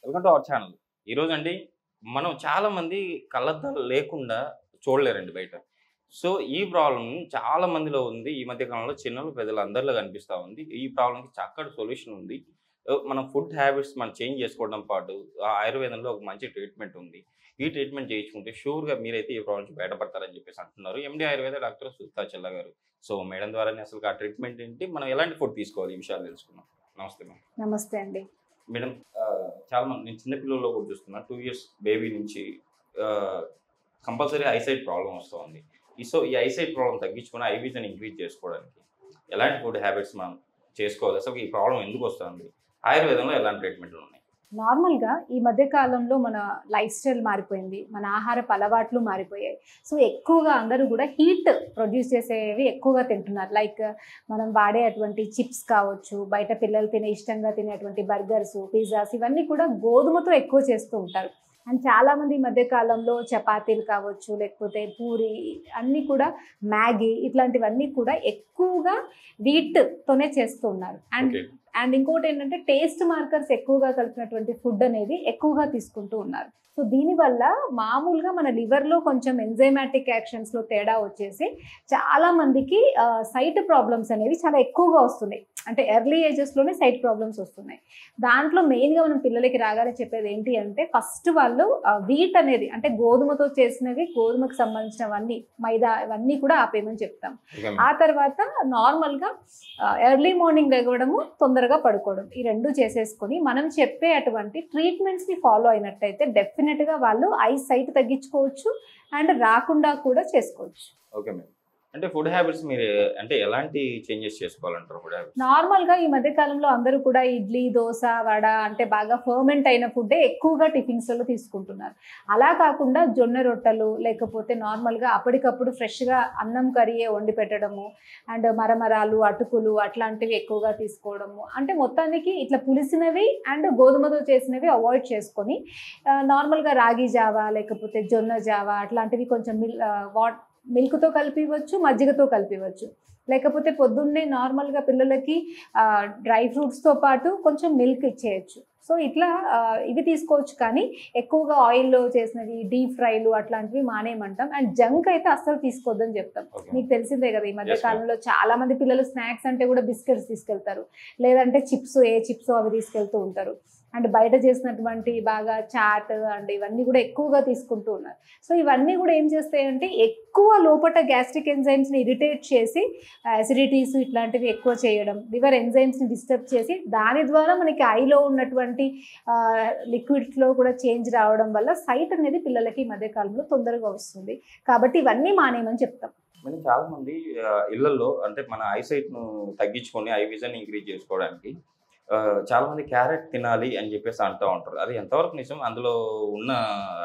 Welcome to our channel. ఈరోజు అండి మనం చాలామంది కళ్ళద్దాలు లేకుండా చూడలేరండి బయట. సో, ఈ ప్రాబ్లమ్ చాలా మందిలో ఉంది. ఈ మధ్య కాలంలో చిన్నలు, పెద్దలు అందరిలో కనిపిస్తా ఉంది. ఈ ప్రాబ్లమ్‌కి చక్కటి సొల్యూషన్ ఉంది. మన ఫుడ్ హ్యాబిట్స్ మనం చేంజ్ చేసుకోవడం పాటు ఆయుర్వేదంలో ఒక మంచి ట్రీట్మెంట్ ఉంది. ఈ ట్రీట్మెంట్ చేయించుకుంటే ష్యూర్‌గా మీరైతే ఈ ప్రాబ్లమ్ నుంచి బయటపడతారని చెప్పేసి అంటున్నారు. ఎండీ ఆయుర్వేద డాక్టర్ సుధా చెల్లా గారు. సో, మేడం ద్వారానే అసలు ఆ ట్రీట్మెంట్ ఏంటి? మనం ఎలాంటి ఫుడ్ తీసుకోవాలి? ఈ విషయాలు తెలుసుకుందాం. నమస్తే మేడం. నమస్తే అండి. మేడం చాలా మంది నేను చిన్న పిల్లల్లో కూడా చూస్తున్నా 2 ఇయర్స్ బేబీ నుంచి ఆహ్, కంపల్సరీ ఐసైట్ ప్రాబ్లమ్ వస్తూ ఉంది. సో, ఈ ఐసైట్ ప్రాబ్లమ్ తగ్గించుకొని ఐ విజన్ ఇంక్రీజ్ చేసుకోవడానికి ఎలాంటి ఫుడ్ హ్యాబిట్స్ మనం చేసుకోవాలి? అసలు ఈ ప్రాబ్లమ్ ఎందుకు వస్తుంది? ఆయుర్వేదంలో ఎలాంటి ట్రీట్మెంట్లు ఉన్నాయి? నార్మల్‌గా ఈ మధ్య కాలంలో మన లైఫ్ స్టైల్ మారిపోయింది. మన ఆహారపు అలవాట్లు మారిపోయాయి. సో, ఎక్కువగా అందరూ గూడా హీట్ ప్రొడ్యూస్ చేసేవి ఎక్కువగా తింటున్నారు. లైక్ మనం వాడే అటువంటి చిప్స్ కావచ్చు, బయట పిల్లలు ఇష్టంగా తినేటువంటి బర్గర్సు, పిజ్జాస్ ఇవన్నీ కూడా గోధుమతో ఎక్కువ చేస్తూ ఉంటారు. అండ్ చాలామంది ఈ మధ్య కాలంలో చపాతీలు కావచ్చు, లేకపోతే పూరి అన్నీ కూడా మ్యాగీ ఇట్లాంటివన్నీ కూడా ఎక్కువగా వీట్‌తోనే చేస్తూ ఉన్నారు. And okay. అండ్ ఇంకోటేంటంటే టేస్ట్ మార్కర్స్ ఎక్కువగా కలిపినటువంటి ఫుడ్ అనేది ఎక్కువగా తీసుకుంటూ ఉన్నారు. సో, దీనివల్ల మామూలుగా మన లివర్‌లో కొంచెం ఎంజైమాటిక్ యాక్షన్స్‌లో తేడా వచ్చేసి చాలా మందికి సైట్ ప్రాబ్లమ్స్ అనేవి చాలా ఎక్కువగా వస్తున్నాయి. అంటే ఎర్లీ ఏజెస్‌లోనే సైట్ ప్రాబ్లమ్స్ వస్తున్నాయి. దాంట్లో మెయిన్‌గా మనం పిల్లలకి రాగానే చెప్పేది ఏంటి అంటే ఫస్ట్ వాళ్ళు వీట్ అనేది అంటే గోధుమతో చేసినవి, గోధుమకు సంబంధించినవన్నీ మైదా ఇవన్నీ కూడా ఆపేయమని చెప్తాం. ఓకే ఆ మేడం. తర్వాత నార్మల్‌గా ఎర్లీ మార్నింగ్ లెగవడము, తొందరగా పడుకోవడం. ఈ 2 చేసేసుకొని మనం చెప్పే అటువంటి ట్రీట్మెంట్స్‌ని ఫాలో అయినట్టయితే డెఫినిట్‌గా వాళ్ళు ఐ సైట్ తగ్గించుకోవచ్చు. అండ్ రాకుండా కూడా చేసుకోవచ్చు. Okay madam. అంటే ఫుడ్ హ్యాబిట్స్ మీరు అంటే ఎలాంటి చేంజెస్ చేసుకోవాలంటారు ఫుడ్ హ్యాబిట్స్? నార్మల్‌గా ఈ మధ్య కాలంలో అందరూ కూడా ఇడ్లీ, దోస, వడ అంటే బాగా ఫర్మెంట్ అయిన ఫుడ్డే ఎక్కువగా టిఫిన్స్‌లలో తీసుకుంటున్నారు. అలా కాకుండా జొన్న రొట్టెలు లేకపోతే నార్మల్‌గా అప్పటికప్పుడు ఫ్రెష్‌గా అన్నం కర్రీయే వండి పెట్టడము అండ్ మరమరాలు, అటుకులు అట్లాంటివి ఎక్కువగా తీసుకోవడము. అంటే మొత్తానికి ఇట్లా పులిసినవి అండ్ గోధుమతో చేసినవి అవాయిడ్ చేసుకొని నార్మల్‌గా రాగి జావా లేకపోతే జొన్న జావా అట్లాంటివి కొంచెం మిల్క్‌తో కలిపివ్వచ్చు, మజ్జిగతో కలిపివ్వచ్చు. లేకపోతే పొద్దున్నే నార్మల్‌గా పిల్లలకి డ్రై ఫ్రూట్స్‌తో పాటు కొంచెం మిల్క్ ఇచ్చేయొచ్చు. సో, ఇట్లా ఇవి తీసుకోవచ్చు కానీ ఎక్కువగా ఆయిల్‌లో చేసినవి, డీప్ ఫ్రైలు అట్లాంటివి మానేయమంటాం. అండ్ జంక్ అయితే అస్సలు తీసుకోవద్దని చెప్తాం. ఓకే. మీకు తెలిసిందే కదా! ఈ మధ్య యెస్ మ్యామ్. కాలంలో చాలామంది పిల్లలు స్నాక్స్ అంటే కూడా బిస్కెట్స్ తీసుకెళ్తారు. లేదంటే ఏ చిప్సో అవి తీసుకెళ్తూ ఉంటారు. అండ్ బయట చేసినటువంటి బాగా చాట్ అండ్ ఇవన్నీ కూడా ఎక్కువగా తీసుకుంటూ ఉన్నారు. సో, ఇవన్నీ కూడా ఏం చేస్తాయంటే ఎక్కువ లోపట గ్యాస్ట్రిక్ ఎంజైమ్స్‌ని ఇరిటేట్ చేసి అసిడిటీస్ ఇట్లాంటివి ఎక్కువ చేయడం, లివర్ ఎంజైమ్స్‌ని డిస్టర్బ్ చేసి దాని ద్వారా మనకి ఐలో ఉన్నటువంటి లిక్విడ్స్‌లో కూడా చేంజ్ రావడం వల్ల సైట్ అనేది పిల్లలకి ఈ మధ్య కాలంలో తొందరగా వస్తుంది. కాబట్టి ఇవన్నీ మానేయమని చెప్తాం. మేడం చాలా మంది ఇళ్లల్లో అంటే మన ఐసైట్‌ను తగ్గించుకొని ఐ విజన్ ఇంక్రీజ్ చేసుకోవడానికి చాలా మంది క్యారెట్ తినాలి అని చెప్పేసి అంటూ ఉంటారు. అది ఎంతవరకు నిజం? అందులో ఉన్న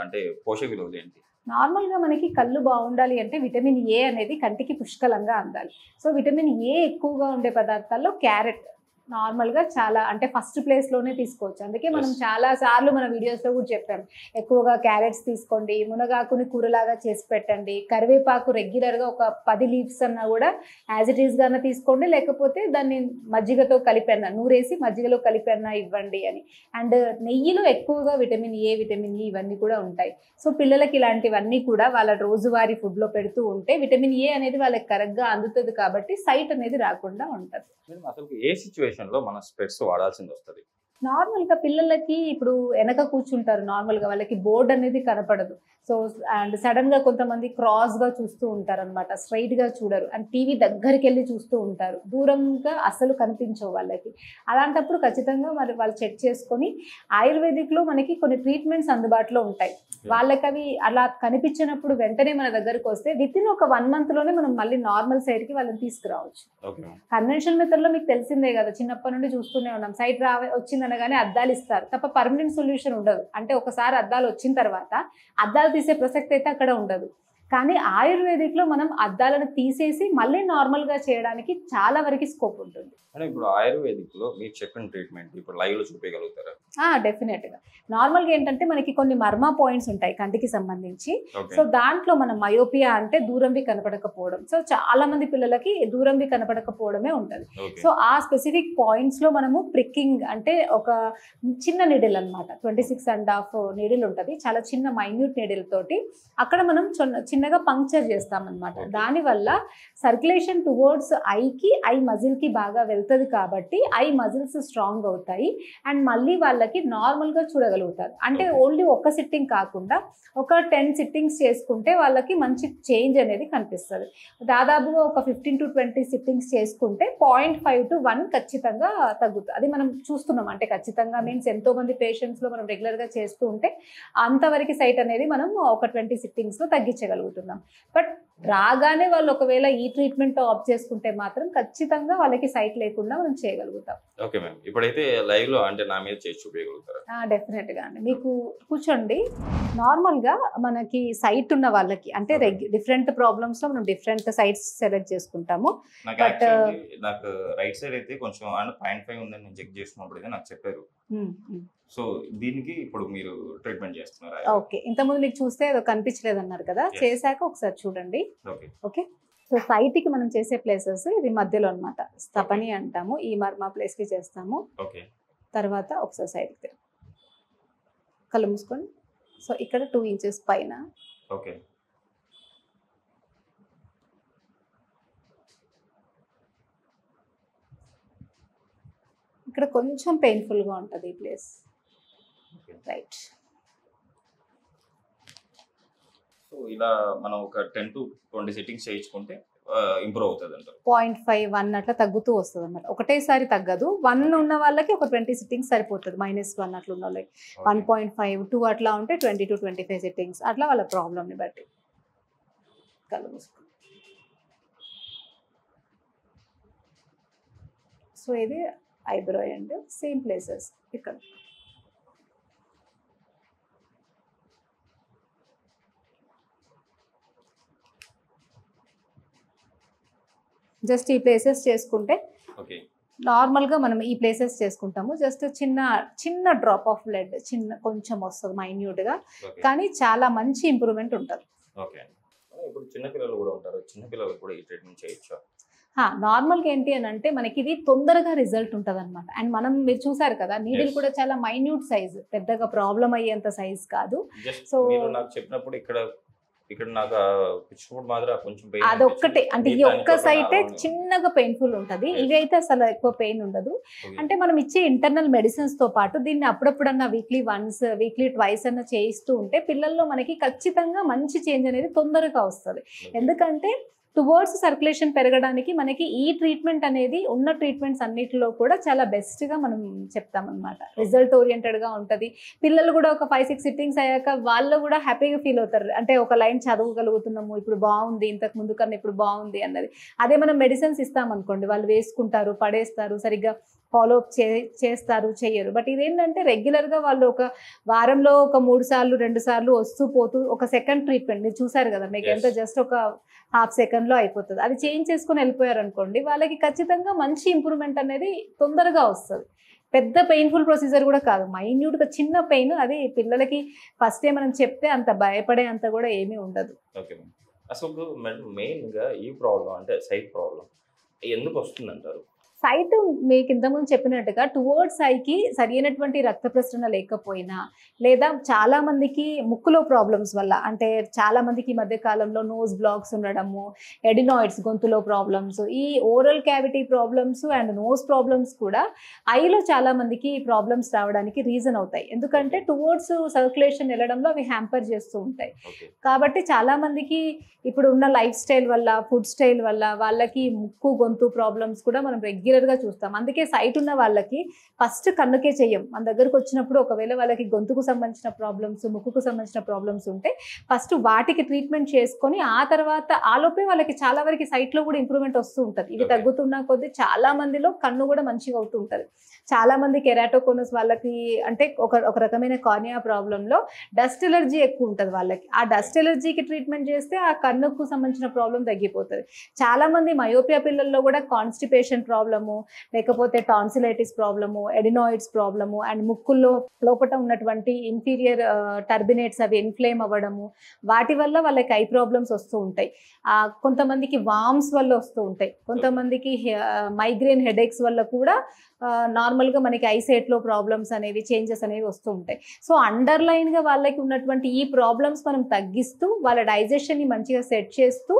అంటే పోషక విలువలు ఏంటి? నార్మల్‌గా మనకి కళ్ళు బావుండాలి అంటే విటమిన్ ఏ అనేది కంటికి పుష్కలంగా అందాలి. సో, విటమిన్ ఏ ఎక్కువగా ఉండే పదార్థాల్లో క్యారెట్ నార్మల్‌గా చాలా అంటే ఫస్ట్ ప్లేస్‌లోనే తీసుకోవచ్చు. అందుకే మనం యెస్. చాలా సార్లు మన వీడియోస్‌లో కూడా చెప్పాం. ఎక్కువగా క్యారెట్స్ తీసుకోండి, మునగాకుని కూరలాగా చేసి పెట్టండి, కరివేపాకు రెగ్యులర్‌గా ఒక 10 లీవ్స్ అన్నా కూడా యాజ్ ఇట్ ఈస్‌గానే తీసుకోండి. లేకపోతే దాన్ని మజ్జిగతో కలిపన్నా నూరేసి మజ్జిగలో కలిపన్నా ఇవ్వండి అని. అండ్ నెయ్యిలో ఎక్కువగా విటమిన్ ఏ, విటమిన్ ఇ ఇవన్నీ కూడా ఉంటాయి. సో, పిల్లలకి ఇలాంటివన్నీ కూడా వాళ్ళ రోజువారీ ఫుడ్‌లో పెడుతూ ఉంటే విటమిన్ ఏ అనేది వాళ్ళకి కరెక్ట్‌గా అందుతది కాబట్టి సైట్ అనేది రాకుండా ఉంటది. మేడం అసలు ఏ సిట్యుయేషన్‌లో మనం స్పెట్స్ వాడాల్సిందొస్తది? నార్మల్‌గా పిల్లలకి ఇప్పుడు వెనక కూర్చుంటారు నార్మల్‌గా. వాళ్ళకి బోర్డ్ అనేది కనపడదు. సో, అండ్ సడెన్‌గా కొంతమంది క్రాస్‌గా చూస్తూ ఉంటారనమాట. స్ట్రెయిట్‌గా చూడరు. అండ్ టీవీ దగ్గరికెళ్ళి చూస్తూ ఉంటారు. దూరంగా అస్సలు కనిపించవు వాళ్ళకి. అలాంటప్పుడు ఖచ్చితంగా మరి వాళ్ళు చెక్ చేసుకొని ఆయుర్వేదిక్‌లో మనకి కొన్ని ట్రీట్మెంట్స్ అందుబాటులో ఉంటాయి. వాళ్ళకవి అలా కనిపించినప్పుడు వెంటనే మన దగ్గరకొస్తే వితిన్ ఒక 1 మంత్‌లోనే మనం మళ్ళీ నార్మల్ సైడ్‌కి వాళ్ళని తీసుకురావచ్చు. Okay ma'am. కన్వెన్షనల్ మెథడ్‌లో మీకు తెలిసిందే కదా! చిన్నప్పటి నుండి చూస్తూనే ఉన్నాం. సైట్ వచ్చిందనగానే అద్దాలు ఇస్తారు. తప్ప పర్మనెంట్ సొల్యూషన్ ఉండదు. అంటే ఒకసారి అద్దాలు వచ్చిన తర్వాత అద్దాలు తీసే ప్రసక్తి అయితే అక్కడ ఉండదు. కానీ ఆయుర్వేదిక్లో మనం అద్దాలను తీసేసి మళ్ళీ నార్మల్గా చేయడానికి చాలా వరకు స్కోప్ ఉంటుంది. అంటే ఇప్పుడు ఆయుర్వేదిక్లో మీరు చెప్పిన ట్రీట్మెంట్ ఇప్పుడు లైవ్లో చూపించగలుగుతారా? డెఫినెట్గా. నార్మల్గా ఏంటంటే మనకి కొన్ని మర్మా పాయింట్స్ ఉంటాయి కంటికి సంబంధించి. ఓకే. సో దాంట్లో మనం మయోపియా అంటే దూరంవి కనపడకపోవడం. సో చాలా మంది పిల్లలకి దూరంవి కనపడకపోవడమే ఉంటుంది. ఓకే. సో ఆ స్పెసిఫిక్ పాయింట్స్లో మనము ప్రిక్కింగ్ అంటే ఒక చిన్న నీడిల్ అనమాట, 26.5 నీడిల్ ఉంటుంది, చాలా చిన్న మైన్యూట్ నీడిల్ తోటి అక్కడ మనం చిన్నగా పంక్చర్ చేస్తామన్నమాట. Okay. దానివల్ల సర్క్యులేషన్ టువర్డ్స్ ఐకి ఐ మజిల్కి బాగా వెళ్తుంది కాబట్టి ఐ మజిల్స్ స్ట్రాంగ్ అవుతాయి అండ్ మళ్ళీ వాళ్ళకి నార్మల్గా చూడగలుగుతారు. అంటే Okay. ఓన్లీ ఒక్క సిట్టింగ్ కాకుండా ఒక 10 సిట్టింగ్స్ చేసుకుంటే వాళ్ళకి మంచి చేంజ్ అనేది కనిపిస్తుంది. దాదాపుగా ఒక 15 to 20 సిట్టింగ్స్ చేసుకుంటే 0.5 to 1 ఖచ్చితంగా తగ్గుతుంది. అది మనం చూస్తున్నాం. అంటే ఖచ్చితంగా మీన్స్ ఎంతో మంది పేషెంట్స్లో మనం రెగ్యులర్గా చేస్తూ ఉంటే అంతవరకు సైట్ అనేది మనం ఒక 20 సిట్టింగ్స్లో తగ్గించగలుగుతున్నాం. బట్ రాగానే వాళ్ళు ఒకవేళ ఈ ట్రీట్మెంట్ ఆప్ చేసుకుంటే మాత్రం ఖచ్చితంగా వాళ్ళకి సైట్ లేకుండా మనం చేయగలుగుతాం. Okay ma'am. ఇప్పుడైతే లైవ్లో అంటే నా మీద చేసి చూపించగలుగుతారా? డెఫినెట్గా అండి. మీకు కూర్చోండి. నార్మల్గా మనకి సైట్ ఉన్న వాళ్ళకి అంటే డిఫరెంట్ ప్రాబ్లమ్స్లో మనం డిఫరెంట్ సైట్స్ సెలెక్ట్ చేసుకుంటాము. నాకు But, యాక్చువల్లీ నాకు రైట్ సైడ్ అయితే కొంచెం అంటే 0.5 ఉందని నేను చెక్ చేసినప్పుడు అయితే నాకు చెప్పారు. సో దీనికి ఇప్పుడు మీరు ట్రీట్మెంట్ చేస్తున్నారా? ఓకే. ఇంతకుముందు మీకు చూస్తే ఏదో కనిపించలేదు అన్నారు కదా, Yes. చేశాక ఒకసారి చూడండి. ఓకే. ఓకే. సో సైట్కి మనం చేసే ప్లేసెస్ ఇది మధ్యలో అనమాట, స్తపని అంటాము. ఈ మర్మా ప్లేస్కి చేస్తాము. ఓకే. తర్వాత ఒకసారి సైడ్కి కళ్ళు మూసుకొని, సో ఇక్కడ 2 inches పైన, ఓకే. ఇక్కడ కొంచెం పెయిన్ఫుల్గా ఉంటుంది ఈ ప్లేస్. ఓకే. రైట్. సో ఇలా మనం ఒక 10 to 20 సెట్టింగ్స్ చేయించుకుంటే ఇంప్రూవ్ అవుతుంది అంటారు. 0.5, 1 అట్లా తగ్గుతూ వస్తుంది అన్నమాట. ఒకటేసారి తగ్గదు. 1 ఉన్న వాళ్ళకి ఒక 20 సిట్టింగ్స్ సరిపోతుంది. -1 అట్లా ఉన్న వాళ్ళకి 1.5, 2 అట్లా ఉంటే 20 to 25 సిట్టింగ్స్ అట్లా వాళ్ళ ప్రాబ్లమ్ని బట్టి. కళ్ళు మూసుకో. సో ఇది ఐబ్రో అండ్ సేమ్ ప్లేసెస్ ఇక్కడ. జస్ట్ ఈ ప్లేసెస్ చేసుకుంటే ఓకే. నార్మల్గా మనం ఈ ప్లేసెస్ చేసుకుంటాము. జస్ట్ చిన్న డ్రాప్ ఆఫ్ బ్లడ్ కొంచెం వస్తుంది మైన్యూట్గా, ఓకే. కానీ చాలా మంచి ఇంప్రూవ్మెంట్ ఉంటుంది. ఓకే. ఇప్పుడు చిన్నపిల్లలు కూడా ఉంటారు, చిన్నపిల్లలకు కూడా ఈ ట్రీట్మెంట్ చేయొచ్చా? నార్మల్గా ఏంటి అని అంటే మనకి ఇది తొందరగా రిజల్ట్ ఉంటుంది అనమాట. అండ్ మీరు చూసారు కదా, నీడిల్ Yes. కూడా చాలా మైన్యూట్ సైజ్, పెద్దగా ప్రాబ్లం అయ్యేంత సైజ్ కాదు. జస్ట్ So- మీరు నాకు చెప్పినప్పుడు ఇక్కడ నాకు పిచ్చినప్పుడు మాత్రం కొంచెం pain అదొక్కటే అనిపించింది. అంటే ఈ మిగతా ఒక్క అన్ని సైటే చోట్ల చిన్నగా పెయిన్ఫుల్ ఉంటుంది. Yes. ఇవి అయితే అసలు ఎక్కువ పెయిన్ ఉండదు. Okay. అంటే మనం ఇచ్చే ఇంటర్నల్ మెడిసిన్స్ తో పాటు దీన్ని అప్పుడప్పుడన్నా వీక్లీ వన్స్, వీక్లీ ట్వైస్ అన్న చేయిస్తూ ఉంటే పిల్లల్లో మనకి ఖచ్చితంగా మంచి చేంజ్ అనేది తొందరగా వస్తుంది. Okay. ఎందుకంటే టువర్డ్స్ సర్క్యులేషన్ పెరగడానికి మనకి ఈ ట్రీట్మెంట్ అనేది ఉన్న ట్రీట్మెంట్స్ అన్నిటిలో కూడా చాలా బెస్ట్గా మనం చెప్తామన్నమాట. రిజల్ట్ ఓరియంటెడ్గా ఉంటుంది. పిల్లలు కూడా ఒక 5-6 సిట్టింగ్స్ అయ్యాక వాళ్ళు కూడా హ్యాపీగా ఫీల్ అవుతారు. అంటే ఒక లైన్ చదవగలుగుతున్నాము, ఇప్పుడు బాగుంది, ఇంతకు ముందు కన్నా ఇప్పుడు బాగుంది అన్నది. అదే మనం మెడిసిన్స్ ఇస్తామనుకోండి, వాళ్ళు వేసుకుంటారు, పడేస్తారు, సరిగ్గా ఫాలో అప్ చేస్తారు, చెయ్యరు. బట్ ఇదేంటంటే రెగ్యులర్గా వాళ్ళు ఒక వారంలో ఒక 3 సార్లు 2 సార్లు వస్తూ పోతూ ఒక సెకండ్ ట్రీట్మెంట్ మీరు చూసారు కదా, మీకు ఎంత జస్ట్ ఒక ½ సెకండ్లో అయిపోతుంది. అది చేంజ్ చేసుకుని వెళ్ళిపోయారు అనుకోండి, వాళ్ళకి ఖచ్చితంగా మంచి ఇంప్రూవ్మెంట్ అనేది తొందరగా వస్తుంది. పెద్ద పెయిన్ఫుల్ ప్రొసీజర్ కూడా కాదు, మైన్యూట్గా చిన్న పెయిన్. అది పిల్లలకి ఫస్ట్ మనం చెప్తే అంత భయపడే అంత కూడా ఏమీ ఉండదు. ఓకే. అసలు మేడం మెయిన్గా ఈ ప్రాబ్లం అంటే సైట్ ప్రాబ్లం ఎందుకు వస్తుందంటారు? సైట్ మీకు ఇంతకుముందు చెప్పినట్టుగా టువర్డ్స్ ఐకి సరైనటువంటి రక్త ప్రసరణ లేకపోయినా, లేదా చాలా మందికి ముక్కులో ప్రాబ్లమ్స్ వల్ల, అంటే చాలా మందికి ఈ మధ్య కాలంలో నోస్ బ్లాక్స్ ఉండడము, ఎడినాయిడ్స్ గొంతులో ప్రాబ్లమ్స్, ఈ oral cavity problems and nose problems కూడా ఐలో చాలా మందికి ప్రాబ్లమ్స్ రావడానికి రీజన్ అవుతాయి. ఎందుకంటే టువర్డ్స్ సర్క్యులేషన్ వెళ్ళడంలో అవి హ్యాంపర్ చేస్తూ ఉంటాయి. ఓకే. కాబట్టి చాలా మందికి ఇప్పుడు ఉన్న లైఫ్ స్టైల్ వల్ల, ఫుడ్ స్టైల్ వల్ల వాళ్ళకి ముక్కు గొంతు ప్రాబ్లమ్స్ కూడా మనం రెగ్యులర్ రెగ్యులర్గా చూస్తాం. అందుకే సైట్ ఉన్న వాళ్ళకి ఫస్ట్ కన్నుకే చెయ్యం. మన దగ్గరకు వచ్చినప్పుడు ఒకవేళ వాళ్ళకి గొంతుకు సంబంధించిన ప్రాబ్లమ్స్, ముక్కుకు సంబంధించిన ప్రాబ్లమ్స్ ఉంటే ఫస్ట్ వాటికి ట్రీట్మెంట్ చేసుకొని ఆ తర్వాత ఆలోపే వాళ్ళకి చాలా వరకు సైట్లో కూడా ఇంప్రూవ్మెంట్ వస్తూ ఉంటుంది. ఇవి తగ్గుతున్న కొద్దీ చాలా మందిలో కన్ను కూడా మంచిగా అవుతూ ఉంటుంది. చాలా మంది కెరాటోకోనస్ వాళ్ళకి అంటే ఒక రకమైన కార్నియా ప్రాబ్లంలో డస్ట్ ఎలర్జీ ఎక్కువ ఉంటుంది వాళ్ళకి. ఆ డస్ట్ ఎలర్జీకి ట్రీట్మెంట్ చేస్తే ఆ కన్నుకు సంబంధించిన ప్రాబ్లం తగ్గిపోతుంది. చాలా మంది మయోపియా పిల్లల్లో కూడా కాన్స్టిపేషన్ ప్రాబ్లము, లేకపోతే tonsillitis problem, adenoids problem and ముక్కుల్లో లోపల ఉన్నటువంటి ఇన్ఫీరియర్ టర్బినేట్స్ అవి ఇన్ఫ్లేమ్ అవ్వడము, వాటి వల్ల వాళ్ళకి ఐ ప్రాబ్లమ్స్ వస్తూ ఉంటాయి. కొంతమందికి వామ్స్ వల్ల వస్తూ ఉంటాయి. కొంతమందికి మైగ్రేన్ హెడేక్స్ వల్ల కూడా నార్మల్గా మనకి ఐసైట్లో ప్రాబ్లమ్స్ అనేవి చేంజెస్ అనేవి వస్తూ ఉంటాయి. సో అండర్లైన్గా వాళ్ళకి ఉన్నటువంటి ఈ ప్రాబ్లమ్స్ మనం తగ్గిస్తూ వాళ్ళ డైజెషన్ని మంచిగా సెట్ చేస్తూ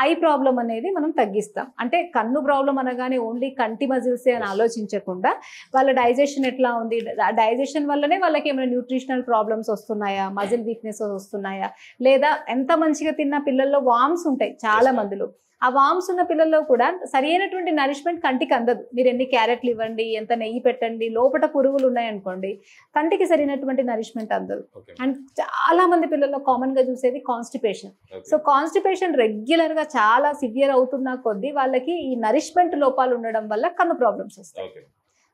ఐ ప్రాబ్లం అనేది మనం తగ్గిస్తాం. అంటే కన్ను ప్రాబ్లం అనగానే ఓన్లీ కంటి మజిల్సే అని ఆలోచించకుండా వాళ్ళ డైజెషన్ ఎట్లా ఉంది, డైజెషన్ వల్లనే వాళ్ళకి ఏమైనా న్యూట్రిషనల్ ప్రాబ్లమ్స్ వస్తున్నాయా, మజిల్ వీక్నెస్ వస్తున్నాయా, లేదా ఎంత మంచిగా తిన్న పిల్లల్లో వామ్స్ ఉంటాయి చాలా మందిలో. ఆ వామ్స్ ఉన్న పిల్లల్లో కూడా సరైనటువంటి నరిష్మెంట్ కంటికి అందదు. మీరు ఎన్ని క్యారెట్లు ఇవ్వండి, ఎంత నెయ్యి పెట్టండి, లోపల పురుగులు ఉన్నాయనుకోండి, కంటికి సరైనటువంటి నరిష్మెంట్ అందదు. అండ్ చాలా మంది పిల్లల్లో కామన్ గా చూసేది కాన్స్టిపేషన్. సో కాన్స్టిపేషన్ రెగ్యులర్ గా చాలా సివియర్ అవుతున్న కొద్దీ వాళ్ళకి ఈ నరిష్మెంట్ లోపాలు ఉండడం వల్ల కన్ను ప్రాబ్లమ్స్ వస్తాయి.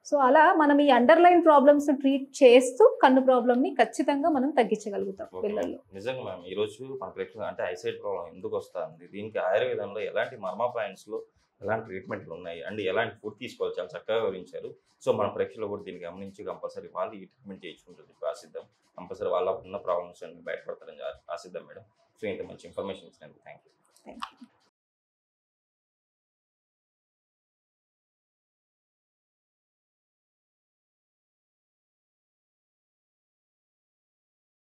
సో అలా మనం ఈ అండర్లైన్ ప్రాబ్లమ్స్ ట్రీట్ చేస్తూ కన్ను ప్రాబ్లమ్ ని ఖచ్చితంగా మనం తగ్గించగలుగుతాం పిల్లల్లో. నిజంగా మ్యామ్, ఈ రోజు మన ప్రేక్షకులు అంటే ఐసైట్ ప్రాబ్లం ఎందుకు వస్తుంది, దీనికి ఆయుర్వేదంలో ఎలాంటి మర్మ పాయింట్స్ లో ఎలాంటి ట్రీట్మెంట్లు ఉన్నాయి అండ్ ఎలాంటి ఫుడ్ తీసుకోవాలి చాలా చక్కగా వివరించారు. సో మన ప్రేక్షకులు కూడా దీన్ని గమనించి కంపల్సరీ వాళ్ళు ఈ ట్రీట్మెంట్ చేయించుకుంటుంది ఆశిద్దాం. కంపల్సరీ వాళ్ళ ఉన్న ప్రాబ్లమ్స్ అన్ని బయటపడతారని ఆశిద్దాం మేడం. సో ఇంత మంచి ఇన్ఫర్మేషన్ ఇచ్చినందుకు థ్యాంక్ యూ.